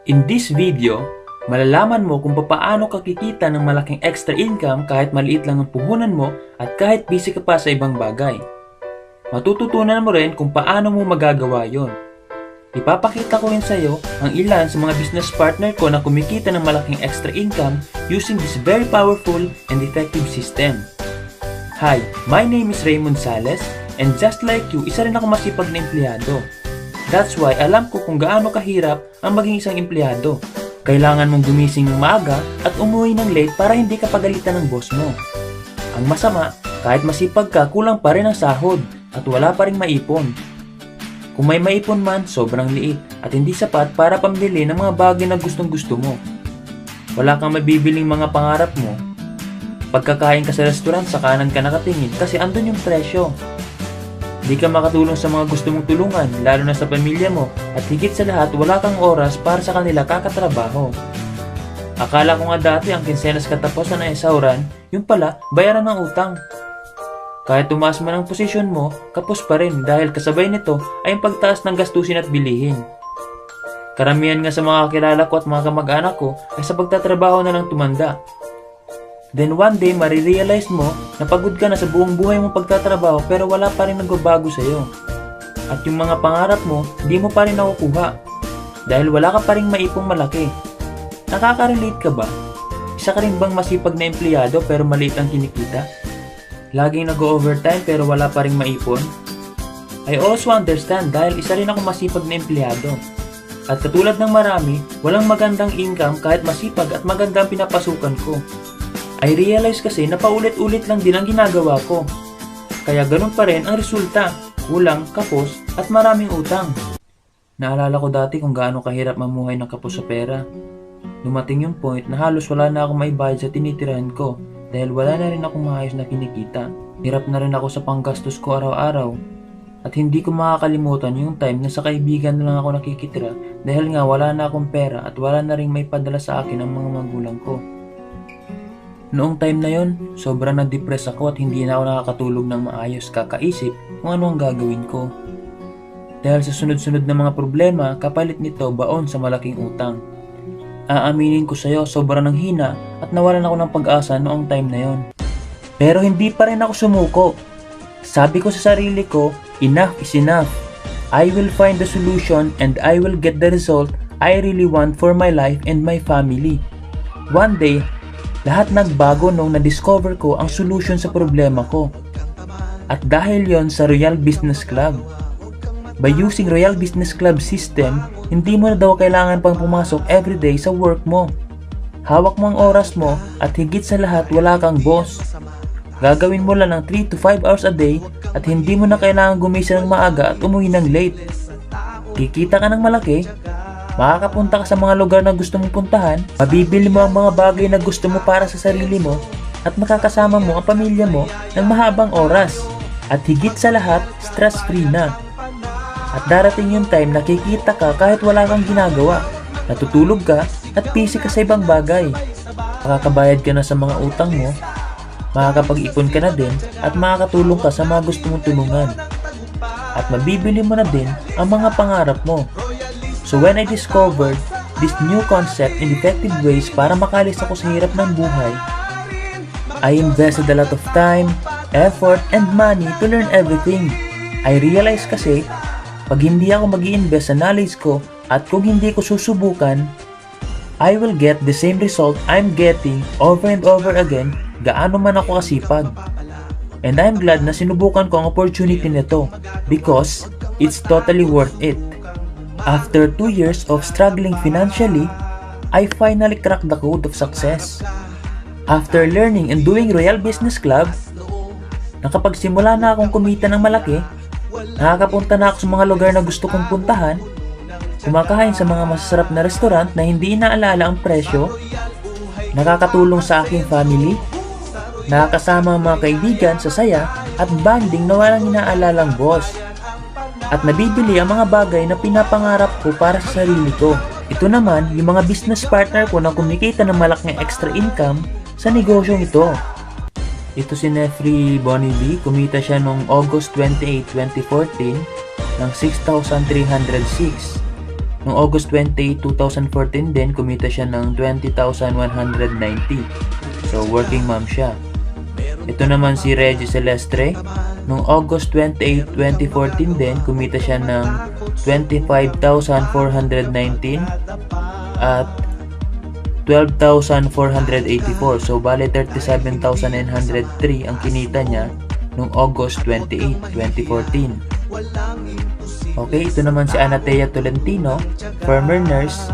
In this video, malalaman mo kung paano ka kikita ng malaking extra income kahit maliit lang ang puhunan mo at kahit busy ka pa sa ibang bagay. Matututunan mo rin kung paano mo magagawa yon. Ipapakita ko rin sa iyo ang ilan sa mga business partner ko na kumikita ng malaking extra income using this very powerful and effective system. Hi, my name is Raymond Sales and just like you, isa rin ako masipag na empleyado. That's why alam ko kung gaano kahirap ang maging isang empleyado. Kailangan mong gumising ng maaga at umuwi ng late para hindi ka pagalitan ng boss mo. Ang masama, kahit masipag ka, kulang pa rin ang sahod at wala pa rin maipon. Kung may maipon man, sobrang liit at hindi sapat para pambili ng mga bagay na gustong gusto mo. Wala kang mabibiling mga pangarap mo. Pagkakain ka sa restaurant, sa kanan ka nakatingin kasi andun yung presyo. Di ka makatulong sa mga gusto mong tulungan, lalo na sa pamilya mo, at higit sa lahat wala kang oras para sa kanila kakatrabaho. Akala ko nga dati ang kinsenas katapusan ay sauran, yung pala bayaran ng utang. Kahit tumaas man ang posisyon mo, kapos pa rin dahil kasabay nito ay ang pagtaas ng gastusin at bilihin. Karamihan nga sa mga kakilala ko at mga kamag-anak ko ay sa pagtatrabaho na lang tumanda. Then one day, marirealize mo na pagod ka na sa buong buhay mong pagtatrabaho pero wala pa rin nagbabago sa'yo. At yung mga pangarap mo, di mo pa rin nakukuha dahil wala ka pa rin maipong malaki. Nakaka-relate ka ba? Isa ka rin bang masipag na empleyado pero maliit ang kinikita? Laging nag-overtime pero wala pa rin maipon? I also understand dahil isa rin ako masipag na empleyado. At katulad ng marami, walang magandang income kahit masipag at magandang pinapasukan ko. I realize kasi na paulit-ulit lang din ang ginagawa ko. Kaya ganun pa rin ang resulta, kulang, kapos, at maraming utang. Naalala ko dati kung gaano kahirap mamuhay ng kapos sa pera. Dumating yung point na halos wala na akong maibayad sa tinitirahan ko dahil wala na rin akong maayos na kinikita. Hirap na rin ako sa panggastos ko araw-araw. At hindi ko makakalimutan yung time na sa kaibigan na lang ako nakikitira dahil nga wala na akong pera at wala na rin may padala sa akin ang mga magulang ko. Noong time na yon, sobrang na-depress ako at hindi na ako nakakatulog ng maayos kakaisip kung ano ang gagawin ko. Dahil sa sunod-sunod na mga problema, kapalit nito baon sa malaking utang. Aaminin ko sa'yo, sobrang nang hina at nawalan ako ng pag-asa noong time na yon. Pero hindi pa rin ako sumuko. Sabi ko sa sarili ko, enough is enough. I will find the solution and I will get the result I really want for my life and my family. One day, lahat nagbago nung na-discover ko ang solution sa problema ko. At dahil yon sa Royal Business Club. By using Royal Business Club system, hindi mo na daw kailangan pang pumasok everyday sa work mo. Hawak mo ang oras mo at higit sa lahat wala kang boss. Gagawin mo lang ng 3 to 5 hours a day at hindi mo na kailangan gumising ng maaga at umuwi ng late. Kikita ka ng malaki, makakapunta ka sa mga lugar na gusto mong puntahan, mabibili mo ang mga bagay na gusto mo para sa sarili mo, at makakasama mo ang pamilya mo ng mahabang oras. At higit sa lahat, stress-free na. At darating yung time na kikita ka kahit wala kang ginagawa, natutulog ka at busy ka sa ibang bagay. Makakabayad ka na sa mga utang mo, makakapag-ipon ka na din, at makakatulong ka sa mga gusto mong tulungan. At mabibili mo na din ang mga pangarap mo. So when I discovered this new concept and effective ways para makalis ako sa hirap ng buhay, I invested a lot of time, effort, and money to learn everything. I realized kasi, pag hindi ako mag-i-invest sa knowledge ko at kung hindi ko susubukan, I will get the same result I'm getting over and over again gaano man ako kasipag. And I'm glad na sinubukan ko ang opportunity nito because it's totally worth it. After 2 years of struggling financially, I finally cracked the code of success. After learning and doing Royal Business Club, nakapagsimula na akong kumita ng malaki, nakakapunta na ako sa mga lugar na gusto kong puntahan, kumakain sa mga masasarap na restaurant na hindi inaalala ang presyo, nakakatulong sa aking family, nakakasama ang mga kaibigan sa saya at bonding na walang inaalalang boss. At nabibili ang mga bagay na pinapangarap ko para sa sarili ko. Ito naman yung mga business partner ko na kumikita ng malaking extra income sa negosyong ito. Ito si Nefri Bonnevie, kumita siya noong August 28, 2014 ng 6,306. Noong August 28, 2014 din, kumita siya ng 20,190. So, working mom siya. Ito naman si Reggie Celestre. Noong August 28, 2014 din, kumita siya ng 25,419 at 12,484. So, bale 37,903 ang kinita niya noong August 28, 2014. Okay, ito naman si Anatea Tolentino, former nurse,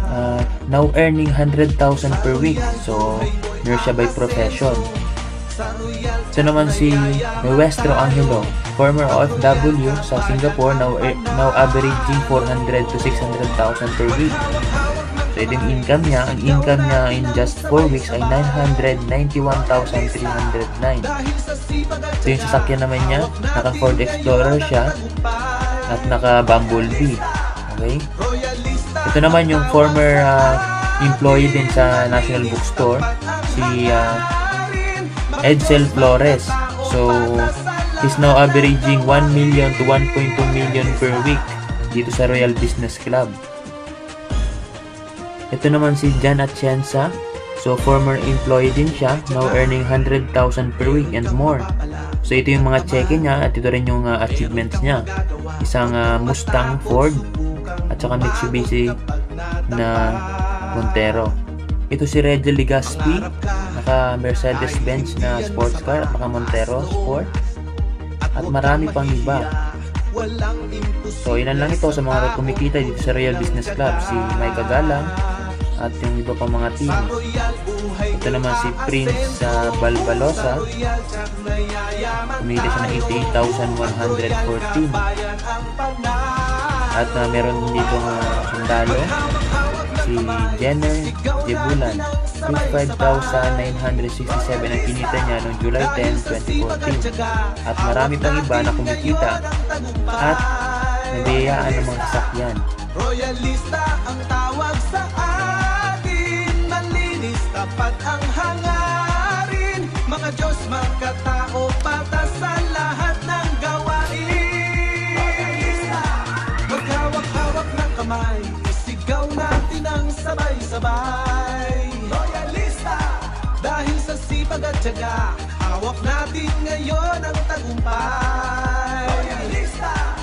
now earning 100,000 per week. So, nurse siya by profession. Ito naman si Nuestro Angelo, former OFW sa Singapore, now averaging 400 to 600,000 per week. So, ito yung income niya. Ang income niya in just 4 weeks ay 991,309. So, yung sasakyan naman niya, naka Ford Explorer siya at naka Bumblebee. Okay? Ito naman yung former employee din sa National Bookstore, si Edsel Flores. So, he's now averaging 1 million to 1.2 million per week dito sa Royal Business Club. Ito naman si Jan Atienza. So, former employee din siya, now earning 100,000 per week and more. So, ito yung mga cheque niya at ito rin yung achievements niya. Isang Mustang Ford at saka Mitsubishi na Montero. Ito si Reggie Legaspi, naka Mercedes-Benz na sports car at naka Montero Sport. At marami pang iba. So, ilan lang ito sa mga kumikita dito sa Royal Business Club. Si Mike Galang at yung iba pang mga team. Ito naman si Prince Balbalosa. Kumita siya ng 88,114. At meron dito sundalo, si Jenner Jebulan. 55,967 ang kinita niya noong July 10, 2014. At marami pang iba na kumikita at nabiyayaan ng mga sasakyan. Royalista ang tawag sa atin, malinis, tapat ang hangarin, mga Diyos, mga tao, patas sa lahat ng gawain. Royalista, maghawak-hawak ng kamay, isigaw natin ang sabay-sabay. Royalista, dahil sa sipag at tiyaga, hawak natin ngayon ang tagumpay. Royalista,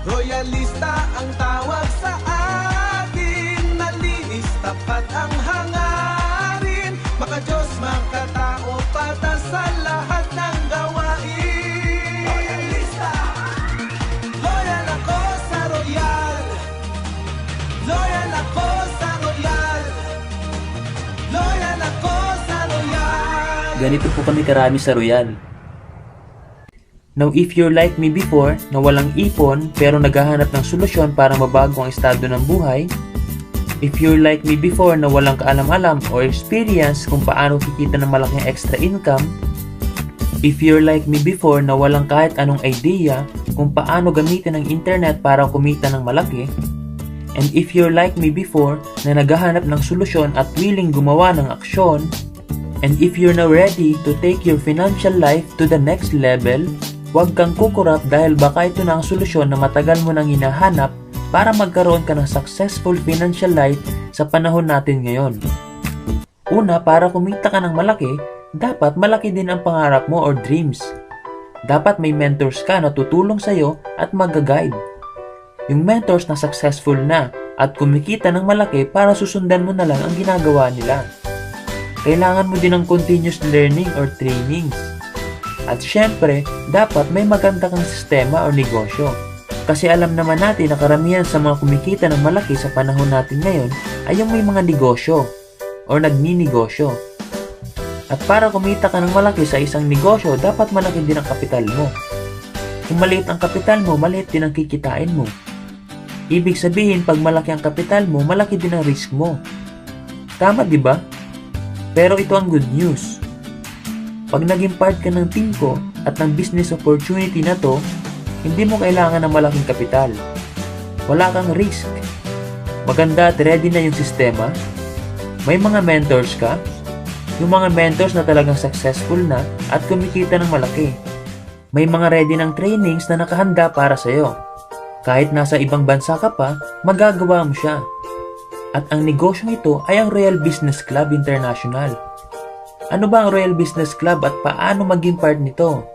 Royalista ang tawag sa atin, malinis, tapat ang hangarin, maka-Diyos, maka-tao, patas sa lahat ng gawain. Royalista, loyal ako sa Royal, loyal ako sa Royal, loyal ako sa Royal. Ganito po kami karami sa Royal. Now, if you're like me before, na walang ipon pero naghahanap ng solusyon para mabago ang estado ng buhay, if you're like me before na walang kaalam-alam o experience kung paano kikita ng malaking extra income, if you're like me before na walang kahit anong idea kung paano gamitin ang internet para kumita ng malaki, and if you're like me before na naghahanap ng solusyon at willing gumawa ng aksyon, and if you're now ready to take your financial life to the next level, huwag kang kukurap dahil baka ito na ang solusyon na matagal mo nang hinahanap para magkaroon ka ng successful financial life sa panahon natin ngayon. Una, para kumita ka ng malaki, dapat malaki din ang pangarap mo or dreams. Dapat may mentors ka na tutulong sa'yo at mag-guide. Yung mentors na successful na at kumikita ng malaki para susundan mo na lang ang ginagawa nila. Kailangan mo din ng continuous learning or trainings. At syempre, dapat may maganda kang sistema o negosyo. Kasi alam naman natin na karamihan sa mga kumikita ng malaki sa panahon natin ngayon ay yung may mga negosyo o nagninegosyo. At para kumita ka ng malaki sa isang negosyo, dapat malaki din ang kapital mo. Kung maliit ang kapital mo, maliit din ang kikitain mo. Ibig sabihin, pag malaki ang kapital mo, malaki din ang risk mo. Tama, di ba? Pero ito ang good news. Pag naging part ka ng team ko at ng business opportunity na to, hindi mo kailangan ng malaking kapital. Wala kang risk. Maganda at ready na yung sistema. May mga mentors ka. Yung mga mentors na talagang successful na at kumikita ng malaki. May mga ready ng trainings na nakahanda para sa'yo. Kahit nasa ibang bansa ka pa, magagawa mo siya. At ang negosyong ito ay ang Royal Business Club International. Ano ba ang Royal Business Club at paano maging part nito?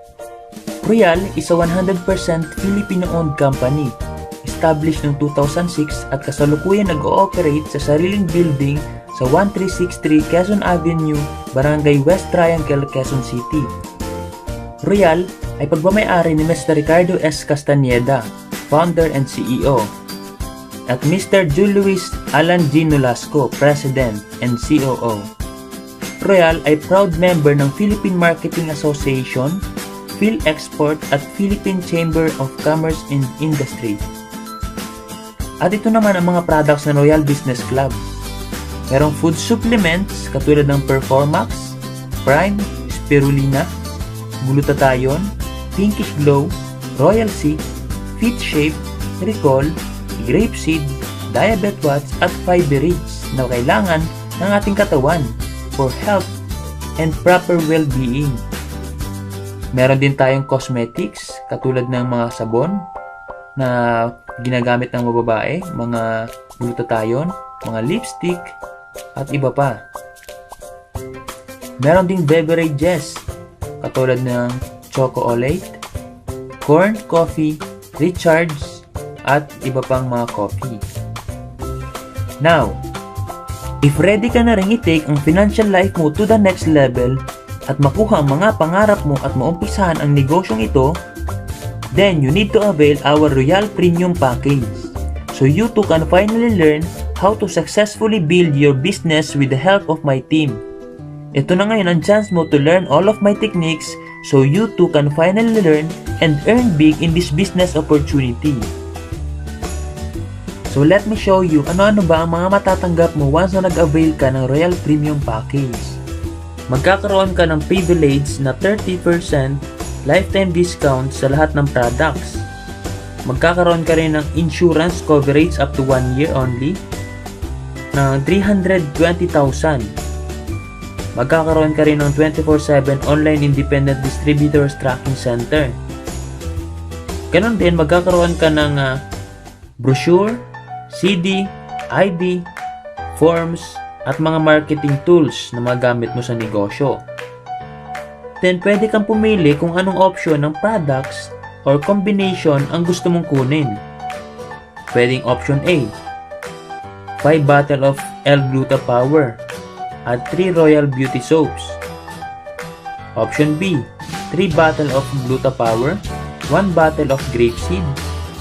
Royal is a 100% Filipino-owned company, established noong 2006 at kasalukuyan nag-ooperate sa sariling building sa 1363 Quezon Avenue, Barangay West Triangle, Quezon City. Royal ay pagmamayari ni Mr. Ricardo S. Castañeda, founder and CEO, at Mr. Julius Alan G. Nolasco, President and COO. Royal ay proud member ng Philippine Marketing Association, PhilExport at Philippine Chamber of Commerce and Industry. At ito naman ang mga products ng Royal Business Club. Merong food supplements katulad ng Performax, Prime, Spirulina, Glutathione, Pinkish Glow, Royal C, Fit Shape, Recall, Grapeseed, Diabet Watch at Fiber Rich na kailangan ng ating katawan for health and proper well-being. Meron din tayong cosmetics katulad ng mga sabon na ginagamit ng mga babae, mga glutathione, mga lipstick, at iba pa. Meron ding beverages katulad ng Choco-O-Late, Corn Coffee, Recharge, at iba pang mga coffee. Now, if ready ka na rin i-take ang financial life mo to the next level at makuha ang mga pangarap mo at maumpisahan ang negosyong ito, then you need to avail our Royal Premium Package so you too can finally learn how to successfully build your business with the help of my team. Ito na ngayon ang chance mo to learn all of my techniques so you too can finally learn and earn big in this business opportunity. So let me show you ano-ano ba ang mga matatanggap mo once na nag-avail ka ng Royal Premium Package. Magkakaroon ka ng privilege na 30% lifetime discount sa lahat ng products. Magkakaroon ka rin ng insurance coverage up to 1 year only ng 320,000. Magkakaroon ka rin ng 24/7 online independent distributors tracking center. Ganon din, magkakaroon ka ng brochure, CD, ID, forms, at mga marketing tools na magamit mo sa negosyo. Then, pwede kang pumili kung anong option ng products or combination ang gusto mong kunin. Pwedeng option A, 5 bottle of L-Gluta Power at 3 Royal Beauty Soaps. Option B, 3 bottle of Gluta Power, 1 bottle of Grapeseed,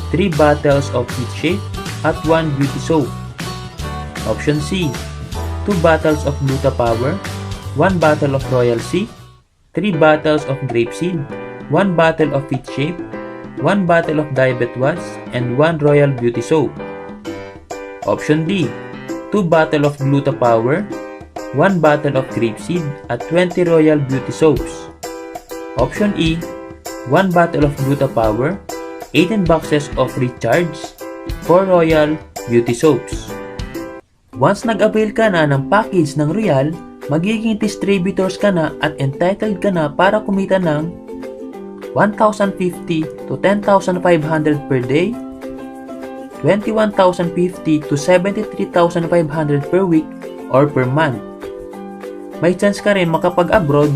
3 bottles of Fit Shape, at 1 Beauty Soap. Option C, 2 bottles of Gluta Power, 1 bottle of Royal C, 3 bottles of Grapeseed, 1 bottle of Fit Shape, 1 bottle of Diabet Watch, and 1 Royal Beauty Soap. Option D, 2 bottle of Gluta Power, 1 bottle of Grapeseed, at 20 Royal Beauty Soaps. Option E, 1 bottle of Gluta Power, 18 boxes of Recharge, 4 Royal Beauty Soaps. Once nag-avail ka na ng package ng Royal, magiging distributors ka na at entitled ka na para kumita ng 1,050 to 10,500 per day, 21,050 to 73,500 per week or per month. May chance ka rin makapag-abroad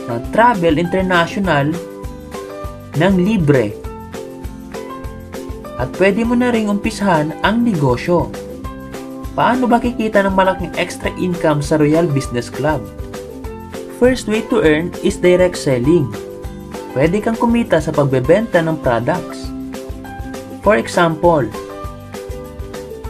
ng travel international ng libre. At pwede mo na rin umpisahan ang negosyo. Paano ba kikita ng malaking extra income sa Royal Business Club? First way to earn is direct selling. Pwede kang kumita sa pagbebenta ng products. For example,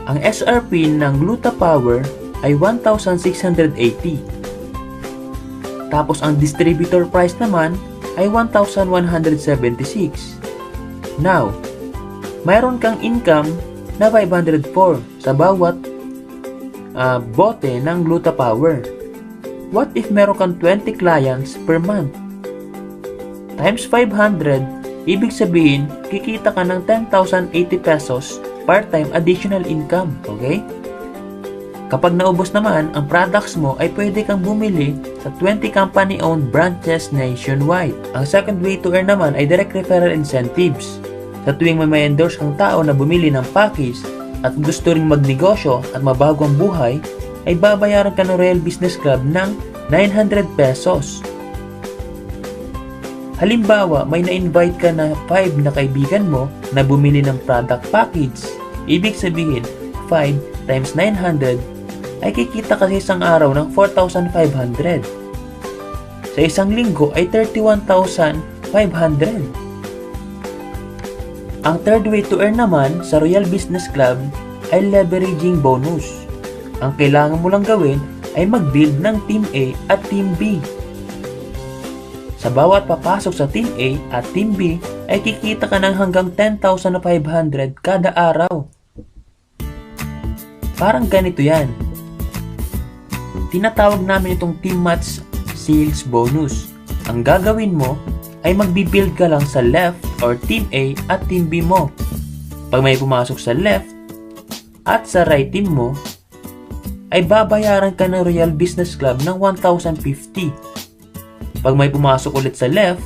ang SRP ng Gluta Power ay 1,680. Tapos ang distributor price naman ay 1,176. Now, mayroon kang income na 504 sa bawat bote ng Gluta Power. What if meron kang 20 clients per month? Times 500, ibig sabihin, kikita ka ng 10,080 pesos part-time additional income, okay? Kapag naubos naman ang products mo ay pwede kang bumili sa 20 company-owned branches nationwide. Ang second way to earn naman ay direct referral incentives. Sa tuwing may endorse kang tao na bumili ng package, at gusto ring magnegosyo at mabago ang buhay, ay babayaran ka ng Royal Business Club ng 900 pesos. Halimbawa, may na-invite ka na 5 na kaibigan mo na bumili ng product package. Ibig sabihin, 5 times 900 ay kikita ka sa isang araw ng 4,500. Sa isang linggo ay 31,500. Ang third way to earn naman sa Royal Business Club ay leveraging bonus. Ang kailangan mo lang gawin ay mag-build ng Team A at Team B. Sa bawat papasok sa Team A at Team B ay kikita ka ng hanggang 10,500 kada araw. Parang ganito yan. Tinatawag namin itong Team Match Sales Bonus. Ang gagawin mo ay magbibuild ka lang sa left or Team A at Team B mo. Pag may pumasok sa left at sa right team mo, ay babayaran ka ng Royal Business Club ng 1,050. Pag may pumasok ulit sa left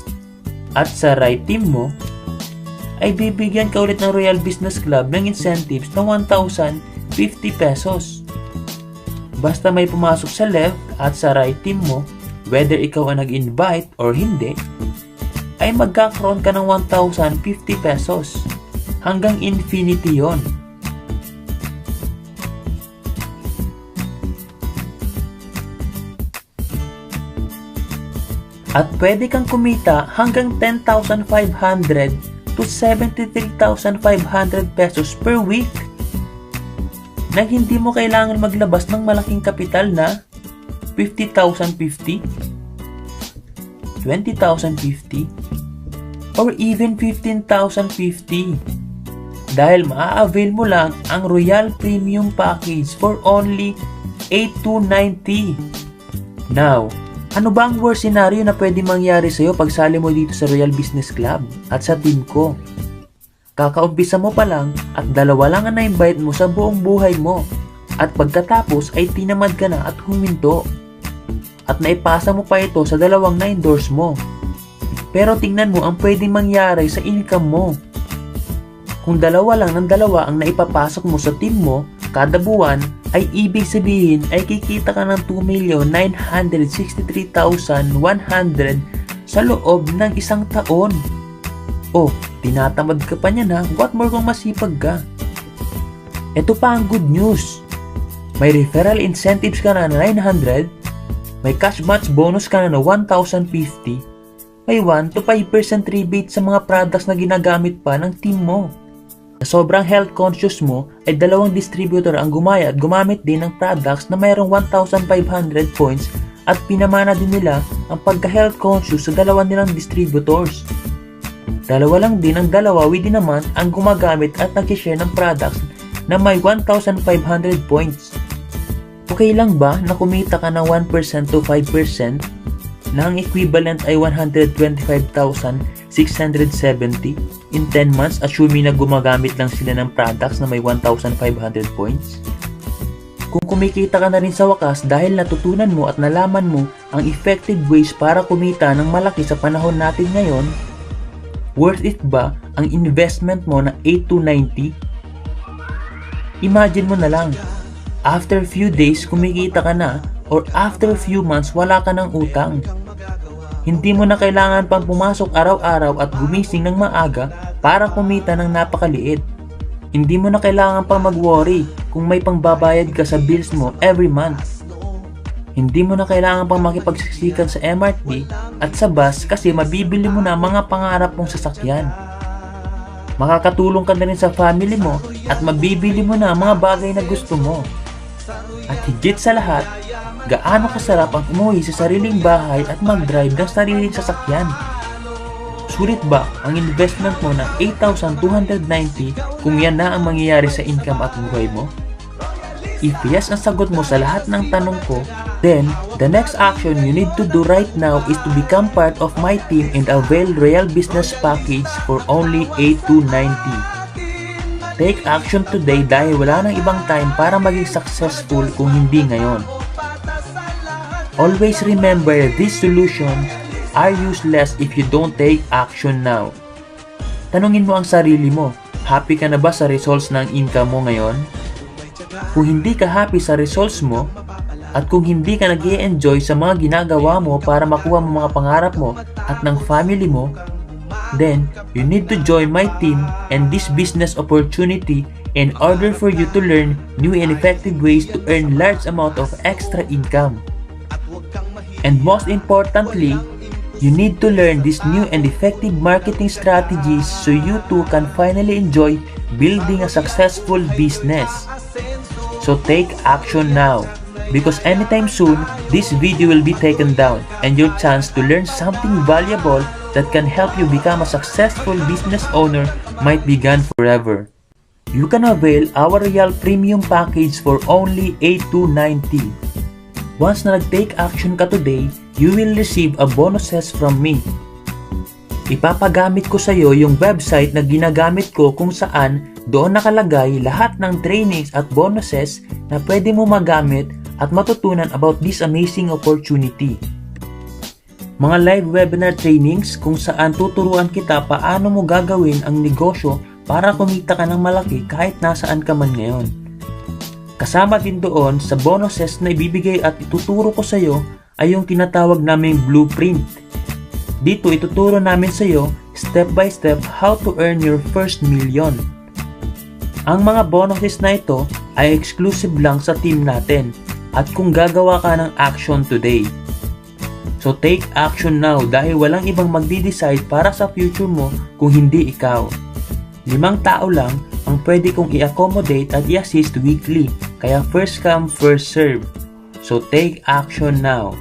at sa right team mo, ay bibigyan ka ulit ng Royal Business Club ng incentives na 1,050 pesos. Basta may pumasok sa left at sa right team mo, whether ikaw ang nag-invite or hindi, ay magkakaroon ka ng 1,050 pesos. Hanggang infinity yon. At pwede kang kumita hanggang 10,500 to 73,500 pesos per week nang hindi mo kailangan maglabas ng malaking kapital na 50,050, 20,050, or even 15,050 dahil maa-avail mo lang ang Royal Premium Package for only 8,290. Now, ano ba ang worst scenario na pwede mangyari sa'yo pag sali mo dito sa Royal Business Club at sa team ko? Kakaumpisa mo pa lang at 2 lang ang na-invite mo sa buong buhay mo at pagkatapos ay tinamad ka na at huminto at naipasa mo pa ito sa 2 na-endorse mo. Pero tingnan mo ang pwedeng mangyari sa income mo. Kung 2 lang ng 2 ang naipapasok mo sa team mo kada buwan, ay ibig sabihin ay kikita ka ng 2,963,100 sa loob ng 1 taon. Oh, tinatamad ka pa niya na, what more kung masipag ka? Ito pa ang good news. May referral incentives ka na 900, may cash match bonus ka na 1,050, may 1 to 5% rebate sa mga products na ginagamit pa ng team mo. Sa sobrang health conscious mo ay 2 distributor ang gumaya at gumamit din ng products na mayroong 1,500 points at pinamana din nila ang pagka-health conscious sa 2 nilang distributors. 2 lang din ang 2 within a month ang gumagamit at nag-share ng products na may 1,500 points. Okay lang ba na kumita ka ng 1% to 5% na ang equivalent ay 125,670 in 10 months assuming na gumagamit lang sila ng products na may 1,500 points? Kung kumikita ka na rin sa wakas dahil natutunan mo at nalaman mo ang effective ways para kumita ng malaki sa panahon natin ngayon, worth it ba ang investment mo na 8,290? Imagine mo na lang, after few days kumikita ka na or after few months wala ka ng utang. Hindi mo na kailangan pang pumasok araw-araw at gumising ng maaga para kumita ng napakaliit. Hindi mo na kailangan pang mag-worry kung may pangbabayad ka sa bills mo every month. Hindi mo na kailangan pang makipagsiksikan sa MRT at sa bus kasi mabibili mo na mga pangarap mong sasakyan. Makakatulong ka na rin sa family mo at mabibili mo na mga bagay na gusto mo. At higit sa lahat, gaano kasarap ang umuwi sa sariling bahay at mag-drive ng sariling sasakyan. Sulit ba ang investment mo na 8,290 kung yan na ang mangyayari sa income at buhay mo? If yes ang sagot mo sa lahat ng tanong ko, then the next action you need to do right now is to become part of my team and avail Royal Business Package for only 8,290. Take action today dahil wala nang ibang time para maging successful kung hindi ngayon. Always remember these solutions are useless if you don't take action now. Tanungin mo ang sarili mo, Happy ka na ba sa results ng income mo ngayon? Kung hindi ka happy sa results mo, at kung hindi ka nag-i-enjoy sa mga ginagawa mo para makuha mo mga pangarap mo at ng family mo, then you need to join my team and this business opportunity in order for you to learn new and effective ways to earn large amount of extra income. And most importantly, you need to learn these new and effective marketing strategies so you too can finally enjoy building a successful business. So take action now, because anytime soon, this video will be taken down and your chance to learn something valuable that can help you become a successful business owner might be gone forever. You can avail our Real Premium package for only $82.90. Once na nag-take action ka today, you will receive a bonuses from me. Ipapagamit ko sa iyo yung website na ginagamit ko kung saan doon nakalagay lahat ng trainings at bonuses na pwede mo magamit at matutunan about this amazing opportunity. Mga live webinar trainings kung saan tuturuan kita paano mo gagawin ang negosyo para kumita ka ng malaki kahit nasaan ka man ngayon. Kasama din doon sa bonuses na ibibigay at ituturo ko sa iyo ay yung tinatawag naming blueprint. Dito ituturo namin sa iyo step by step how to earn your first million. Ang mga bonuses na ito ay exclusive lang sa team natin at kung gagawa ka ng action today. So take action now dahil walang ibang magdi-decide para sa future mo kung hindi ikaw. 5 tao lang ang pwede kong i-accommodate at i-assist weekly, kaya first come, first serve. So take action now.